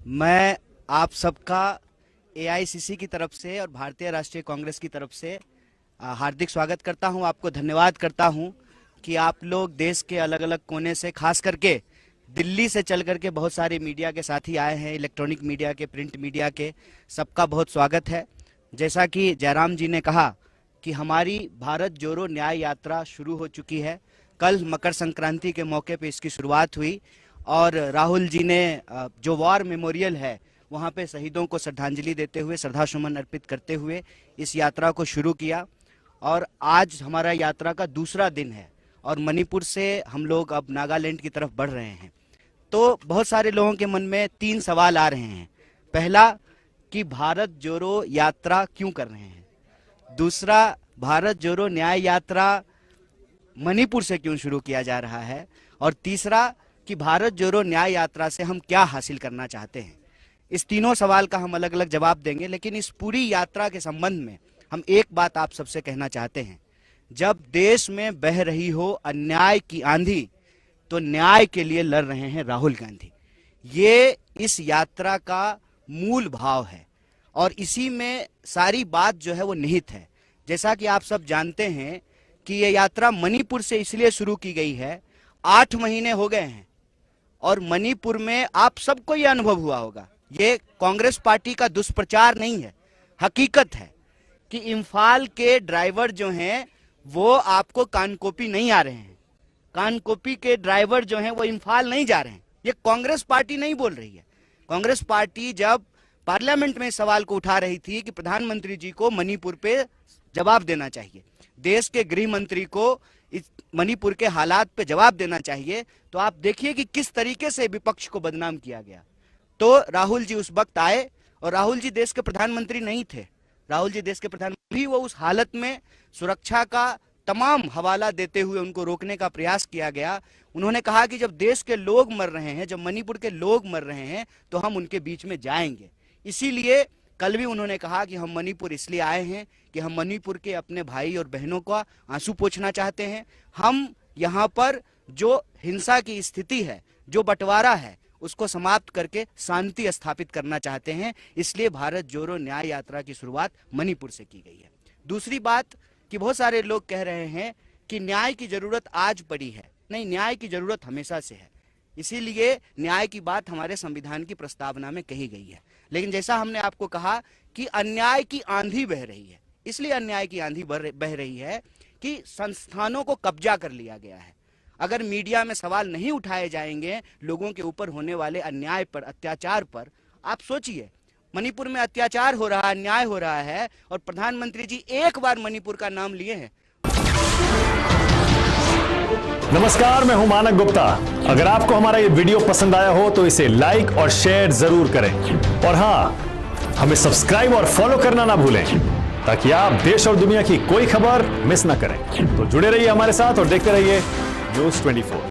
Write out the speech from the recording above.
मैं आप सबका एआईसीसी की तरफ से और भारतीय राष्ट्रीय कांग्रेस की तरफ से हार्दिक स्वागत करता हूं। आपको धन्यवाद करता हूं कि आप लोग देश के अलग अलग कोने से, खास करके दिल्ली से चल करके बहुत सारे मीडिया के साथी आए हैं, इलेक्ट्रॉनिक मीडिया के, प्रिंट मीडिया के, सबका बहुत स्वागत है। जैसा कि जयराम जी ने कहा कि हमारी भारत जोड़ो न्याय यात्रा शुरू हो चुकी है। कल मकर संक्रांति के मौके पे इसकी शुरुआत हुई और राहुल जी ने जो वॉर मेमोरियल है वहाँ पे शहीदों को श्रद्धांजलि देते हुए, श्रद्धासुमन अर्पित करते हुए इस यात्रा को शुरू किया। और आज हमारा यात्रा का दूसरा दिन है और मणिपुर से हम लोग अब नागालैंड की तरफ बढ़ रहे हैं। तो बहुत सारे लोगों के मन में 3 सवाल आ रहे हैं। पहला कि भारत जोड़ो यात्रा क्यों कर रहे हैं, दूसरा भारत जोड़ो न्याय यात्रा मणिपुर से क्यों शुरू किया जा रहा है, और तीसरा कि भारत जोड़ो न्याय यात्रा से हम क्या हासिल करना चाहते हैं। इस तीनों सवाल का हम अलग अलग जवाब देंगे, लेकिन इस पूरी यात्रा के संबंध में हम एक बात आप सबसे कहना चाहते हैं। जब देश में बह रही हो अन्याय की आंधी तो न्याय के लिए लड़ रहे हैं राहुल गांधी। ये इस यात्रा का मूल भाव है और इसी में सारी बात जो है वो निहित है। जैसा कि आप सब जानते हैं कि ये यात्रा मणिपुर से इसलिए शुरू की गई है, 8 महीने हो गए हैं और मणिपुर में आप सबको ये अनुभव हुआ होगा, ये कांग्रेस पार्टी का दुष्प्रचार नहीं है, हकीकत है कि इम्फाल के ड्राइवर जो हैं वो आपको कानकोपी नहीं आ रहे हैं, कानकोपी के ड्राइवर जो हैं वो इम्फाल नहीं जा रहे हैं। ये कांग्रेस पार्टी नहीं बोल रही है। कांग्रेस पार्टी जब पार्लियामेंट में सवाल को उठा रही थी कि प्रधानमंत्री जी को मणिपुर पे जवाब देना चाहिए, देश के गृह मंत्री को इस मणिपुर के हालात पे जवाब देना चाहिए, तो आप देखिए कि किस तरीके से विपक्ष को बदनाम किया गया। तो राहुल जी उस वक्त आए और राहुल जी देश के प्रधानमंत्री नहीं थे, राहुल जी देश के प्रधानमंत्री, वो उस हालत में सुरक्षा का तमाम हवाला देते हुए उनको रोकने का प्रयास किया गया। उन्होंने कहा कि जब देश के लोग मर रहे हैं, जब मणिपुर के लोग मर रहे हैं तो हम उनके बीच में जाएंगे। इसीलिए कल भी उन्होंने कहा कि हम मणिपुर इसलिए आए हैं कि हम मणिपुर के अपने भाई और बहनों का आंसू पोंछना चाहते हैं। हम यहाँ पर जो हिंसा की स्थिति है, जो बंटवारा है, उसको समाप्त करके शांति स्थापित करना चाहते हैं। इसलिए भारत जोड़ो न्याय यात्रा की शुरुआत मणिपुर से की गई है। दूसरी बात कि बहुत सारे लोग कह रहे हैं कि न्याय की जरूरत आज पड़ी है। नहीं, न्याय की जरूरत हमेशा से है, इसीलिए न्याय की बात हमारे संविधान की प्रस्तावना में कही गई है। लेकिन जैसा हमने आपको कहा कि अन्याय की आंधी बह रही है, इसलिए अन्याय की आंधी बह रही है कि संस्थानों को कब्जा कर लिया गया है। अगर मीडिया में सवाल नहीं उठाए जाएंगे लोगों के ऊपर होने वाले अन्याय पर, अत्याचार पर, आप सोचिए मणिपुर में अत्याचार हो रहा है, अन्याय हो रहा है और प्रधानमंत्री जी एक बार मणिपुर का नाम लिए हैं। नमस्कार, मैं हूं मानक गुप्ता। अगर आपको हमारा ये वीडियो पसंद आया हो तो इसे लाइक और शेयर जरूर करें, और हां, हमें सब्सक्राइब और फॉलो करना ना भूलें ताकि आप देश और दुनिया की कोई खबर मिस ना करें। तो जुड़े रहिए हमारे साथ और देखते रहिए न्यूज़ 24।